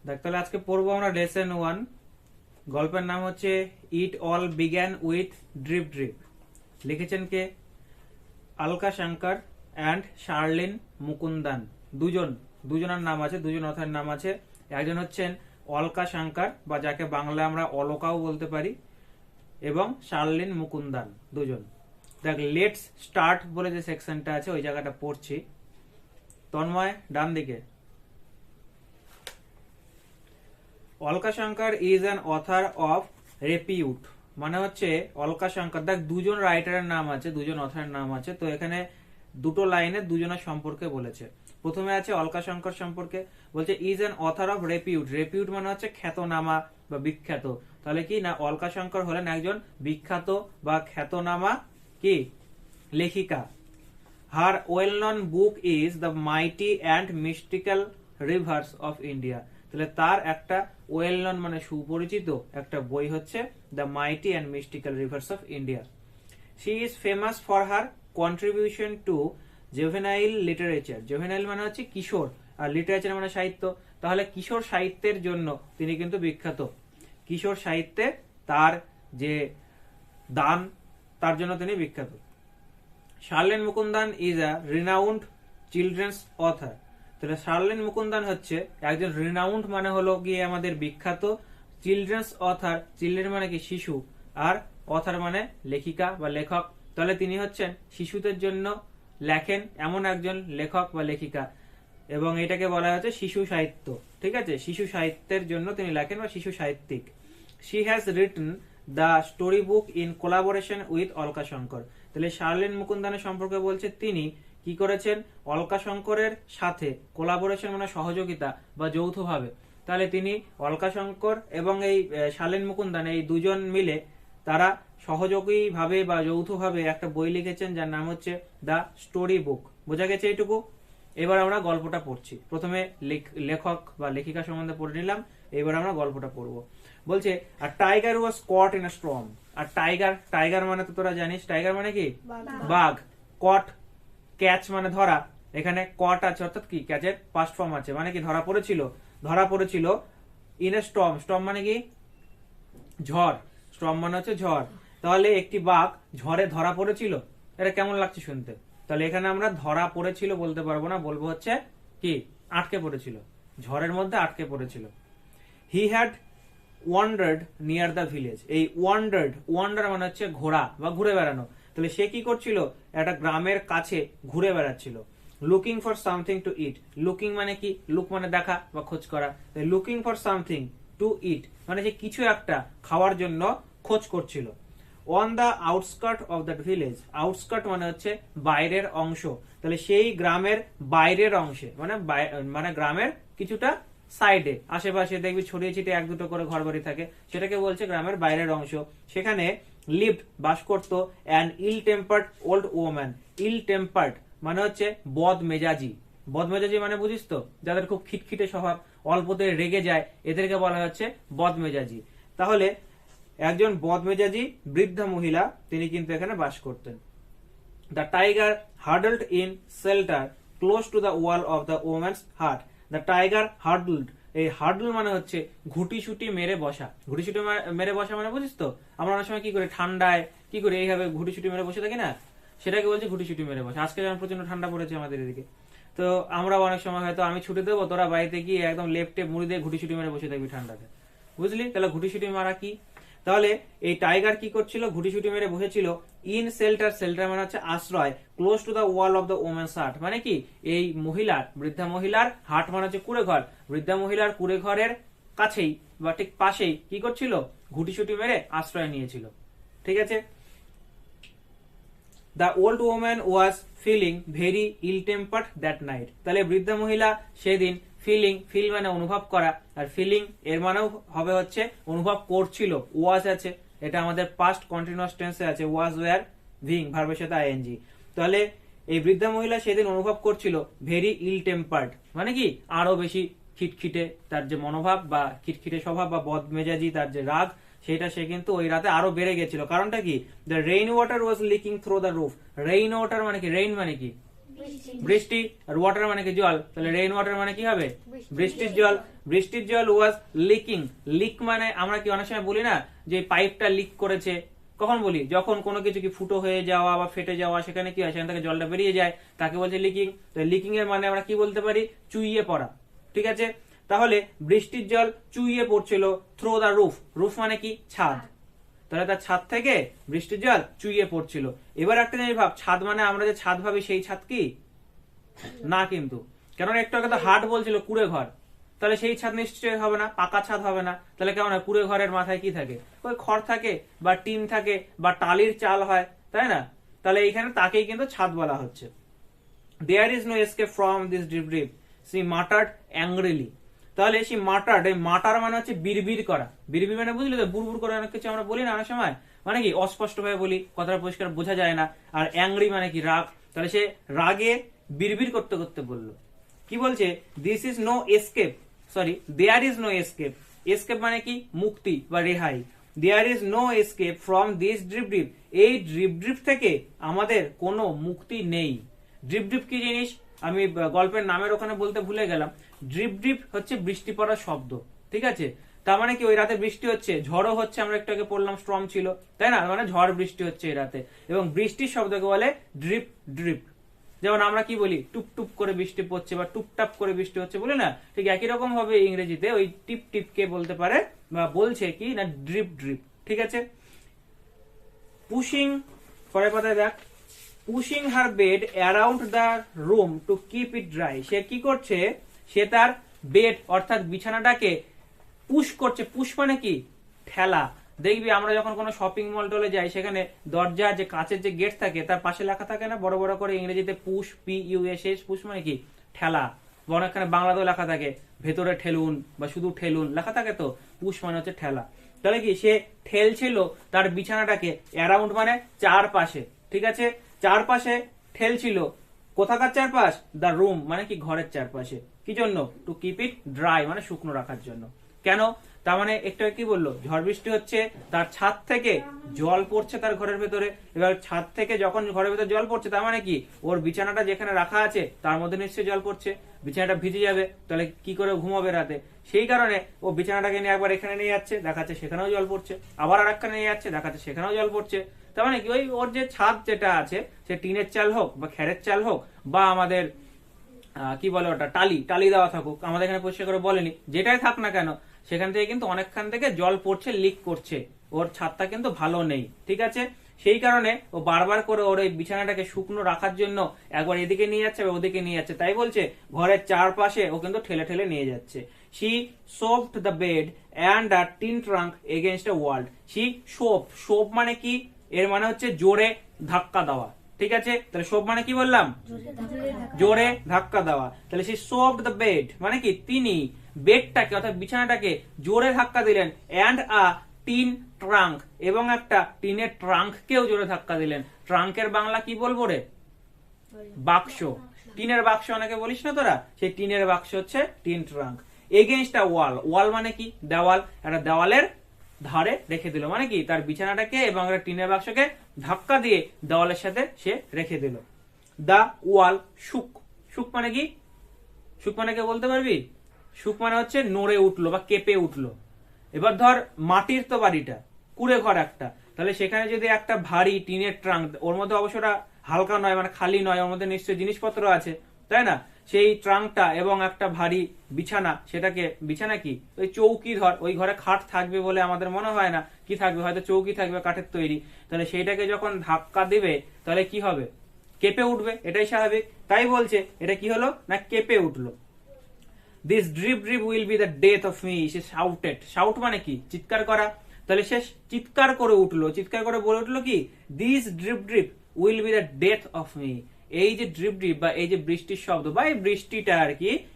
দেখ তাহলে আজকে পড়বো আমরা লেসন 1। গল্পের নাম হচ্ছে it all began with drip drip. লিখেছেন কে? আলকা শঙ্কর অ্যান্ড শার্লিন মুকুন্দান। দুজনের নাম আছে, দুজন অথরের নাম আছে। একজন হচ্ছেন অলকা শঙ্কর, বা যাকে বাংলা আমরা অলকাও বলতে পারি, এবং শার্লিন মুকুন্দান, দুজন। দেখ, লেটস স্টার্ট বলে যে সেকশনটা আছে ওই জায়গাটা পড়ছি। তন্ময় ডান দিকে। Alka Shankar is an author of repute, মানে হচ্ছে অলকা শঙ্কর। দেখ, দুজন রাইটারের নাম আছে, দুজন অথরের নাম আছে, তো এখানে দুটো লাইনে দুজনের সম্পর্কে বলেছে। প্রথমে আছে অলকা শঙ্কর সম্পর্কে, বলছে is an author of repute. Repute মানে হচ্ছে খ্যাতনামা বা বিখ্যাত। তাহলে কি না, অলকা শঙ্কর হলেন একজন বিখ্যাত বা খ্যাতনামা কি লেখিকা। হার well known book is the mighty and mystical rivers of India. তাহলে তার একটা ওয়েল নন মানে সুপরিচিত একটা বই হচ্ছে the mighty and mystical rivers of India. She is famous for her contribution to juvenile literature. Juvenile মানে হচ্ছে কিশোর, আর লিটারেচার মানে সাহিত্য। তাহলে কিশোর সাহিত্যের জন্য তিনি কিন্তু বিখ্যাত। কিশোর সাহিত্যে তার যে দান, তার জন্য তিনি বিখ্যাত। Sharlene Mukundan is a renowned children's author. তাহলে শার্লিন মুকুন্দান হচ্ছে একজন রিনাউন্ড মানে হলো গিয়ে আমাদের বিখ্যাত, চিলড্রেন্স অথর, চিলড্রেন মানে কি শিশু, আর অথর মানে লেখিকা বা লেখক। তাহলে তিনি হচ্ছেন শিশুদের জন্য লেখেন এমন একজন লেখক বা লেখিকা, এবং এটাকে বলা হচ্ছে শিশু সাহিত্য। ঠিক আছে, শিশু সাহিত্যের জন্য তিনি লেখেন বা শিশু সাহিত্যিক। She has written the story book in collaboration with Alka Shankar. তাহলে শার্লিন মুকুন্দানের সম্পর্কে বলছে তিনি কি করেছেন, অলকা শঙ্করের সাথে কোলাবোরেশন মানে সহযোগিতা বা যৌথভাবে। তাহলে তিনি অলকা শঙ্কর এবং এই শার্লিন মুকুন্দান এই দুজন মিলে তারা সহযোগী ভাবে বা যৌথভাবে একটা বই লিখেছেন যার নাম হচ্ছে দ্য স্টোরি বুক। বোঝা গেছে এইটুকু? এবার আমরা গল্পটা পড়ছি। প্রথমে লেখক বা লেখিকা সম্বন্ধে পড়ে নিলাম, এবার আমরা গল্পটা পড়বো। বলছে আর tiger was caught in a storm. আর টাইগার মানে তো তোরা জানিস, টাইগার মানে কি বাঘ। কট, ক্যাচ মানে ধরা, এখানে কট আছে অর্থাৎ কি ক্যাচের পাস্ট ফর্ম আছে, মানে কি ধরা পড়েছিল ইন এ স্টর্ম। স্টর্ম মানে কি ঝড়, স্টর্ম মানে হচ্ছে ঝড়। তাহলে একটি বাঘ ঝড়ে ধরা পড়েছিল, এটা কেমন লাগছে শুনতে? তাহলে এখানে আমরা ধরা পড়েছিল বলতে পারবো না, বলবো হচ্ছে কি আটকে পড়েছিল, ঝড়ের মধ্যে আটকে পড়েছিল। He had wandered near the village. এই ওয়ান্ডার মানে হচ্ছে ঘোরা বা ঘুরে বেড়ানো। তাহলে সে কি করছিল, একটা গ্রামের কাছে ঘুরে বেড়াচ্ছিল। Looking for something to eat. Looking মানে কি, লুক মানে দেখা বা খোঁজ করা। Looking for something to eat মানে যে কিছু একটা খাওয়ার জন্য খোঁজ করছিল। On the outskirt of that village. Outskirt মানে হচ্ছে বাইরের অংশ। তাহলে সেই গ্রামের বাইরের অংশে মানে গ্রামের কিছুটা সাইডে, আশেপাশে দেখবি ছড়িয়ে ছিটিয়ে এক দুটো করে ঘর বাড়ি থাকে, সেটাকে বলছে গ্রামের বাইরের অংশ। সেখানে লিভড বাস করতো an ill tempered old woman. Ill tempered মানে হচ্ছে বদমেজাজি। বদমেজাজি মানে বুঝিস তো, যাদের খুব খিটখিটে স্বভাব, অল্পতে রেগে যায়, এদেরকে বলা হচ্ছে বদমেজাজি। তাহলে একজন বদমেজাজি বৃদ্ধা মহিলা তিনি কিন্তু এখানে বাস করতেন। The tiger huddled in shelter close to the wall of the woman's heart. The tiger huddled, এই হার্ডল মানে হচ্ছে ঘুটিসুটি মেরে বসা। ঘুটিসুটি মেরে বসা মানে বুঝিস তো, আমরা অনেক সময় কি করি ঠান্ডায় কি করি এইভাবে ঘুটিসুটি মেরে বসে থাকি না, সেটাকে বলছে ঘুটিসুটি মেরে বসা। আজকে যেমন প্রচন্ড ঠান্ডা পড়েছে আমাদের এদিকে, তো আমরা অনেক সময় হয়তো আমি ছুটি দেবো, তোরা বাড়িতে গিয়ে একদম লেপটে মুড়ি দিয়ে ঘুটিসুটি মেরে বসে থাকবি ঠান্ডাতে, বুঝলি? তাহলে ঘুটিসুটি মারা কি? তাহলে এই টাইগার কি করছিল, ঘুটিসুটি মেরে বসেছিল ইন শেল্টার। শেল্টার মানে হচ্ছে আশ্রয়। Close to the wall of the women's hut মানে কি এই মহিলার, বৃদ্ধা মহিলার হাট মানে হচ্ছে কুড়ে ঘর। বৃদ্ধা মহিলার কুড়ে ঘরের কাছেই বা ঠিক পাশেই কি করছিল, ঘুটিসুটি মেরে আশ্রয় নিয়েছিল। ঠিক আছে। The old woman was feeling very ill tempered that night. তাহলে বৃদ্ধা মহিলা সেদিন ফিল মানে অনুভব করা, আর ফিলিং এর মানেও হবে হচ্ছে অনুভব করছিল। ওয়াজ আছে, এটা আমাদের পাস্ট কন্টিনিউয়াস টেন্সে আছে, ওয়াজ ওয়ার বিং ভার্বের সাথে আইএনজি। তাহলে এই বৃদ্ধা মহিলা সেদিন অনুভব করছিল ভেরি ইল টেম্পার্ড মানে কি আরো বেশি খিটখিটে, তার যে মনোভাব বা খিটখিটে স্বভাব বা বদমেজাজি, তার যে রাগ, সেটা সে কিন্তু ওই রাতে আরো বেড়ে গেছিল। কারণটা কি, the rain water was leaking through the roof. Rain water মানে কি, রেইন মানে কি বৃষ্টি, আর ওয়াটার মানে কি জল, তাহলে রেইন ওয়াটার মানে কি হবে বৃষ্টির জল। বৃষ্টির জল ওয়াজ লিকিং। লিক মানে আমরা কি অনেক সময় বলি না যে পাইপটা লিক করেছে, কখন বলি যখন কোনো কিছু কি ফুটো হয়ে যাওয়া বা ফেটে যাওয়া, সেখানে কি হয় সেখান থেকে জলটা বেরিয়ে যায়, তাকে বলছে লিকিং। তো লিকিং এর মানে আমরা কি বলতে পারি চুইয়ে পড়া, ঠিক আছে। তাহলে বৃষ্টির জল চুইয়ে পড়ছিল থ্রো দা রুফ। রুফ মানে কি ছাদ, তাহলে তার ছাদ থেকে বৃষ্টির জল চুইয়ে পড়ছিল। এবার একটা জিনিস ভাব, ছাদ মানে আমরা যে ছাদ ভাবি সেই ছাদ কি না, কিন্তু কেননা একটু আগে তো হাট বলছিল কুড়ে ঘর, তাহলে সেই ছাদ নিশ্চয়ই হবে না, পাকা ছাদ হবে না। তাহলে কেমন হয় কুড়ে ঘরের মাথায় কি থাকে, ওই খড় থাকে বা টিন থাকে বা টালির চাল হয়, তাই না। তাহলে এইখানে তাকেই কিন্তু ছাদ বলা হচ্ছে। There is no escape from this drip drip, she muttered angrily. তাহলে সে মাটার্ড, এই মাটার মানে হচ্ছে বিড়বিড় করা। বিড়বিড় মানে বুঝলি তো, বুড়বুড় করে অনেক কিছু আমরা বলি না অনেক সময়, মানে কি অস্পষ্ট ভাবে বলি, কথাটা পরিষ্কার বোঝা যায় না। আর অ্যাংরি মানে কি রাগ, তাহলে সে রাগে বিড়বিড় করতে করতে বললো। কি বলছে this is no escape, sorry there is no escape. Escape মানে কি মুক্তি বা রেহাই। There is no escape from this drip drip, এই ড্রিপ ড্রিপ থেকে আমাদের কোনো মুক্তি নেই। ড্রিপ ড্রিপ কি জিনিস আমি গল্পের নামের ওখানে বলতে ভুলে গেলাম। ড্রিপ ড্রিপ হচ্ছে বৃষ্টি পড়ার শব্দ, ঠিক আছে। তার মানে কি ওই রাতে বৃষ্টি হচ্ছে, ঝড়ও হচ্ছে, আমরা একটু আগে পড়লাম স্টর্ম ছিল, তাই না, মানে ঝড় বৃষ্টি হচ্ছে এই রাতে। এবং বৃষ্টির শব্দকে বলে ড্রিপ ড্রিপ। যেমন আমরা কি বলি টুপ টুপ করে বৃষ্টি পড়ছে বা টুপটাপ করে বৃষ্টি হচ্ছে বলে না, ঠিক একই রকম ভাবে ইংরেজিতে ওই টিপ টিপ কে বলতে পারে বা বলছে কি না ড্রিপ ড্রিপ, ঠিক আছে। পুশিং, পরের পাতায় দেখ, pushing her bed around the room to keep it dry. সে কি করছে, সে তার বেড অর্থাৎ বিছানাটাকে পুশ করছে। পুশ মানে কি ঠেলা। দেখবি আমরা যখন কোনো শপিং মল টলে যাই, সেখানে দরজার যে কাঁচের যে গেট থাকে তার পাশে লেখা থাকে না বড় বড় করে ইংরেজিতে পুশ, PUSH। পুশ মানে কি ঠেলা। বা অনেকখানে বাংলাতেও লেখা থাকে ভেতরে ঠেলুন বা শুধু ঠেলুন লেখা থাকে, তো পুশ মানে হচ্ছে ঠেলা। তাহলে কি সে ঠেলছিল তার বিছানাটাকে, অ্যারাউন্ড মানে চারপাশে, ঠিক আছে, চারপাশে ঠেলছিল। কোথাকার চারপাশ, দা রুম মানে কি ঘরের চারপাশে। কি জন্য, টু কিপ ইট ড্রাই মানে শুকনো রাখার জন্য। কেন, তার মানে একটু কি বললো, ঝড় বৃষ্টি হচ্ছে, তার ছাদ থেকে জল পড়ছে তার ঘরের ভেতরে। এবার ছাদ থেকে যখন ঘরের ভেতরে জল পড়ছে, তার মানে কি ওর বিছানাটা যেখানে রাখা আছে তার মধ্যে নিশ্চয়ই জল পড়ছে, বিছানাটা ভিজে যাবে, তাহলে কি করে ঘুমাবে রাতে। সেই কারণে ও বিছানাটাকে নিয়ে একবার এখানে নিয়ে যাচ্ছে, দেখাচ্ছে সেখানেও জল পড়ছে, আবার আর একখানে নিয়ে যাচ্ছে, দেখাচ্ছে সেখানেও জল পড়ছে। তার মানে কি ওই ওর যে ছাদ যেটা আছে, সে টিনের চাল হোক বা খেরের চাল হোক বা আমাদের কি বলে ওটা টালি দেওয়া থাকুক, আমাদের এখানে পরিষ্কার করে বলেনি, যেটাই থাক না কেন, সেখান থেকে কিন্তু অনেকখান থেকে জল পড়ছে, লিক করছে, ওর ছাদটা কিন্তু ভালো নেই, ঠিক আছে। সেই কারণে ও বারবার করে ওর এই বিছানাটাকে শুকনো রাখার জন্য একবার এদিকে নিয়ে যাচ্ছে ওদিকে নিয়ে যাচ্ছে। তাই বলছে ঘরের চারপাশে ও কিন্তু ঠেলে ঠেলে নিয়ে যাচ্ছে। She সোপড the bed and the tin trunk against A wall. She soap মানে কি, এর মানে হচ্ছে জোরে ধাক্কা দেওয়া, ঠিক আছে। তাহলে সোপ মানে কি বললাম, জোরে ধাক্কা দেওয়া। তাহলে সে সোপড দ্য বেড মানে কি তিনি বেডটাকে অর্থাৎ বিছানাটাকে জোরে ধাক্কা দিলেন, অ্যান্ড আ টিন ট্রাঙ্ক এবং একটা টিনের ট্রাঙ্ককেও জোরে ধাক্কা দিলেন। ট্রাঙ্কের বাংলা কি বলবো রে, বাক্স। টিনের বাক্স অনেকে বলিস না তোরা, সেই টিনের বাক্স হচ্ছে টিন ট্রাঙ্ক। এগেইনস্ট আ ওয়াল, ওয়াল মানে কি দেওয়াল, একটা দেওয়ালের ধারে রেখে দিল, মানে কি তার বিছানাটাকে এবং একটা টিনের বাক্সকে ধাক্কা দিয়ে দেওয়ালের সাথে সে রেখে দিল। দা ওয়াল শুক, শুক মানে কি, শুক মানে কে বলতে পারবি, শুক মানে হচ্ছে নড়ে উঠলো বা কেঁপে উঠলো। এবার ধর মাটির তো বাড়িটা, কুড়ে ঘর একটা, তাহলে সেখানে যদি একটা ভারী টিনের ট্রাঙ্ক, ওর মধ্যে অবশ্যটা হালকা নয় মানে খালি নয়, ওর মধ্যে নিশ্চয়ই জিনিসপত্র আছে, তাই না, সেই ট্রাঙ্কটা এবং একটা ভারী বিছানা, সেটাকে বিছানা কি ওই চৌকি, ধর ওই ঘরে খাট থাকবে বলে আমাদের মনে হয় না, কি থাকবে হয়তো চৌকি থাকবে কাঠের তৈরি, তাহলে সেইটাকে যখন ধাক্কা দেবে তাহলে কি হবে, কেঁপে উঠবে, এটাই স্বাভাবিক। তাই বলছে এটা কি হলো না কেঁপে উঠলো। This drip drip will be the death of me, she shouted. Shout মানে কি চিৎকার করা, তাহলে সে চিৎকার করে উঠলো, চিৎকার করে বলে উঠলো কি this drip drip will be the death of me. এই যে ড্রিপ ড্রিপ বা এই যে বৃষ্টির শব্দ বা এই বৃষ্টিটা আর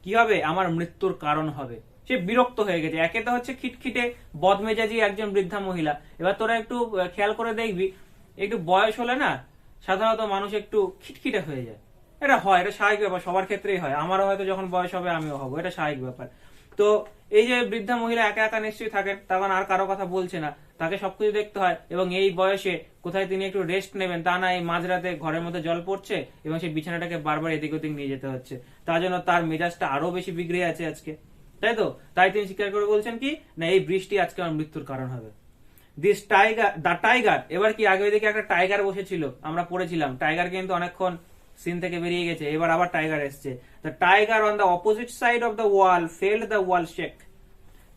কি হবে আমার মৃত্যুর কারণ হবে। সে বিরক্ত হয়ে গেছে, একে তো হচ্ছে খিটখিটে বদমেজাজি একজন বৃদ্ধা মহিলা। এবার তোরা একটু খেয়াল করে দেখবি, একটু বয়স হলে না সাধারণত মানুষ একটু খিটখিটে হয়ে যায়, এটা হয়, এটা স্বাভাবিক ব্যাপার, সবার ক্ষেত্রেই হয়, আমারও হয়তো যখন বয়স হবে আমিও হবো, এটা স্বাভাবিক ব্যাপার। তো এই যে বৃদ্ধা মহিলা একা একা নিশ্চয়ই থাকেন, তখন আর কারো কথা বলছে না, তাকে সবকিছু দেখতে হয়, এবং এই বয়সে কোথায় তিনি একটু রেস্ট নেবেন তা না, এই মাঝরাতে ঘরের মধ্যে জল পড়ছে এবং সেই বিছানাটাকে বারবার এদিক ওদিক নিয়ে যেতে হচ্ছে, তার জন্য তার মেজাজটা আরো বেশি বিগড়ে আছে আজকে, তাই তো? তাই তিনি স্বীকার করে বলছেন কি না, এই বৃষ্টি আজকে আমার মৃত্যুর কারণ হবে। দিস টাইগার, দ্য টাইগার, এবার কি আগে ওইদিকে একটা টাইগার বসেছিল, আমরা পড়েছিলাম, টাইগার কিন্তু অনেকক্ষণ সিন থেকে বেরিয়ে গেছে, এবার আবার টাইগার এসছে। The tiger on the opposite side of the wall felt the wall shake.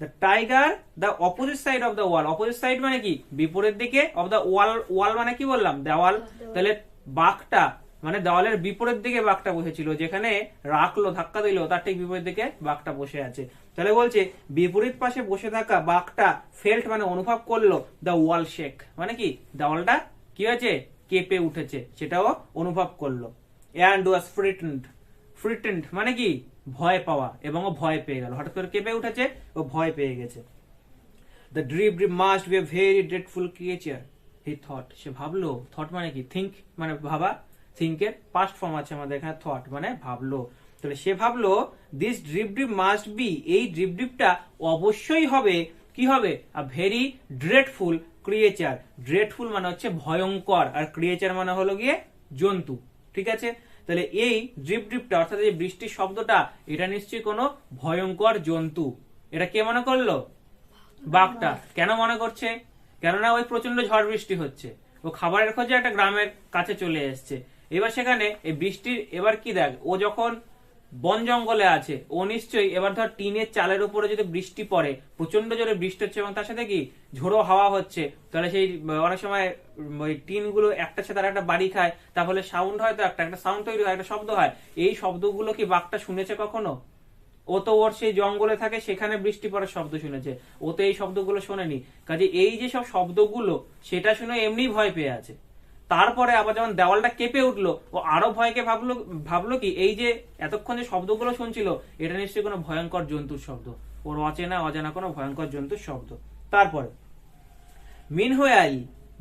The tiger the opposite side of the wall, opposite side মানে কি, বিপরীত দিকে, অফ দ্য ওয়াল, ওয়াল মানে কি বললাম, দেওয়াল, তাহলে বাঘটা মানে দেওয়ালের বিপরীত দিকে বাঘটা বসেছিল, যেখানে রাখলো ধাক্কা দিল তার ঠিক বিপরীত দিকে বাঘটা বসে আছে। তাহলে বলছে বিপরীত পাশে বসে থাকা বাঘটা ফেল্ট মানে অনুভব করলো, দ্য ওয়াল শেক মানে কি, দেওয়ালটা কি হয়েছে, কেঁপে উঠেছে, সেটাও অনুভব করলো। অ্যান্ড ওয়াজ ফ্রিটেন্ড, ফ্রিটেন্ড মানে কি, ভয় পাওয়া, এবং ও ভয় পেয়ে গেল, হঠাৎ করে কেঁপে উঠেছে, ও ভয় পেয়ে গেছে। The drip must be a very dreadful creature he thought, সে ভাবলো, থট মানে কি, থিঙ্ক মানে ভাবা, থিঙ্কের পাস্ট ফর্ম আছে আমাদের এখানে, থট মানে ভাবলো, তাহলে সে ভাবলো দিস ড্রিপ মাস্ট বি, এই ড্রিপটা অবশ্যই হবে, কি হবে, a very dreadful creature, dreadful মানে হচ্ছে ভয়ঙ্কর, আর ক্রিয়েচার মানে হলো গিয়ে জন্তু, ঠিক আছে? তাহলে এই ড্রিপটা অর্থাৎ এই বৃষ্টির শব্দটা, এটা নিশ্চয়ই কোনো ভয়ঙ্কর জন্তু, এটা কে মনে করলো, বাঘটা। কেন মনে করছে, কেননা ওই প্রচন্ড ঝড় বৃষ্টি হচ্ছে, ও খাবারের খোঁজে একটা গ্রামের কাছে চলে এসছে, এবার সেখানে এই বৃষ্টির, এবার কি দেখ, ও যখন বন জঙ্গলে আছে, ও নিশ্চয়ই এবার ধর টিনের চালের উপরে যদি বৃষ্টি পড়ে, প্রচন্ড জোরে বৃষ্টি হচ্ছে এবং তার সাথে কি ঝোড়ো হাওয়া হচ্ছে, তাহলে সেই অনেক সময় ওই টিন গুলো একটার সাথে একটা বাড়ি খায়, তাহলে সাউন্ড হয়, তো একটা সাউন্ড তৈরি হয়, একটা শব্দ হয়, এই শব্দগুলো কি বাঘটা শুনেছে কখনো? ও তো ওর সেই জঙ্গলে থাকে, সেখানে বৃষ্টি পড়ার শব্দ শুনেছে, ও তো এই শব্দগুলো শোনেনি, কাজে এই যে সব শব্দগুলো সেটা শুনে এমনি ভয় পেয়ে আছে। তারপরে আবার যখন দেওয়ালটা কেঁপে উঠলো, ও আরো ভয়কে ভাবলো কি, এই যে এতক্ষণ যে শব্দগুলো শুনছিল, এটা নিশ্চয়ই কোনো ভয়ঙ্কর জন্তুর শব্দ, ওর অজানা কোনো ভয়ঙ্কর জন্তুর শব্দ। তারপরে মিনহোয়াইল,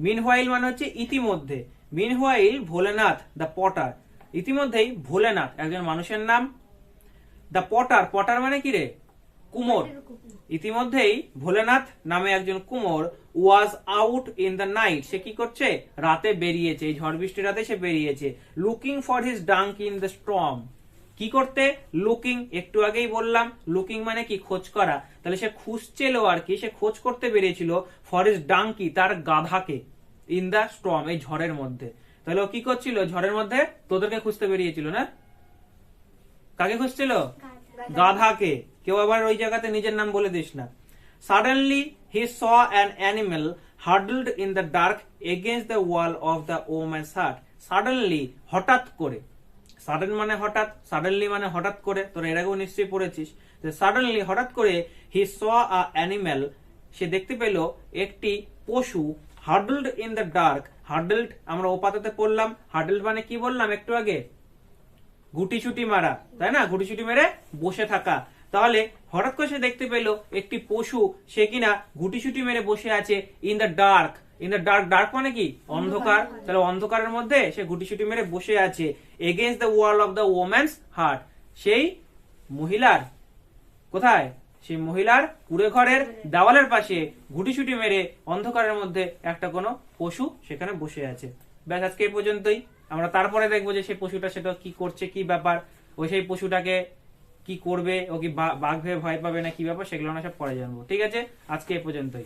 মিনহোয়াইল মানে হচ্ছে ইতিমধ্যে, মিনহোয়াইল ভোলেনাথ দ্য পটার, ইতিমধ্যেই ভোলেনাথ একজন মানুষের নাম, দ্য পটার, পটার মানে কি রে, কুমোর, ইতিমধ্যেই ভোলেনাথ নামে একজন কুমোর was out in the night, সে কি করছে, রাতে বেরিয়েছে, এই ঝড় বৃষ্টির রাতে সে বেরিয়েছে, looking for his dung in the storm, কি করতে, লুকিং, একটু আগেই বললাম লুকিং মানে কি, খোঁজ করা, তাহলে সে খুঁজছিল আর কি, সে খোঁজ করতে বেরিয়েছিল, ফর হিজ ডাঙ্কি, তার গাধাকে, ইন দ্য স্টর্ম, এই ঝড়ের মধ্যে, তাহলে ও কি করছিল, ঝড়ের মধ্যে তোদেরকে খুঁজতে বেরিয়েছিল না, কাকে খুঁজছিল, গাধাকে, কেউ আবার ওই জায়গাতে নিজের নাম বলে দিস না। Suddenly he saw an animal huddled in the dark against the wall of the woman's heart, suddenly হঠাৎ করে, সাডেন মানে হঠাৎ, সাডেনলি মানে হঠাৎ করে, তোরা এর আগেও নিশ্চয়ই পড়েছিস, সাডেনলি হঠাৎ করে, হি স আ অ্যানিমেল, সে দেখতে পেল একটি পশু, হার্ডলড ইন দ্য ডার্ক, হার্ডলড আমরা ও পাতাতে পড়লাম, হার্ডলড মানে কি বললাম একটু আগে, গুটিছুটি মারা, তাই না, গুটিছুটি মেরে বসে থাকা, তাহলে হঠাৎ করে সে দেখতে পেল একটি পশু, সে কিনা গুটিছুটি মেরে বসে আছে, in the dark, in the dark, dark মানে কি, অন্ধকার, তাহলে অন্ধকারের মধ্যে সে গুটিছুটি মেরে বসে আছে, against the wall of the woman's heart, সেই মহিলার, কোথায়, সেই মহিলার কুড়ে ঘরের দেওয়ালের পাশে গুটিছুটি মেরে অন্ধকারের মধ্যে একটা কোনো পশু সেখানে বসে আছে। ব্যাস, আজকে এই পর্যন্তই, আমরা তারপরে দেখবো যে সেই পশুটা সেটা কি করছে, কি ব্যাপার, ও সেই পশুটাকে কি করবে, ও কি বাঘ ভেবে ভয় পাবে না, কি ব্যাপার, সেগুলো আমরা সব পরে জানবো। ঠিক আছে, আজকে এই পর্যন্তই।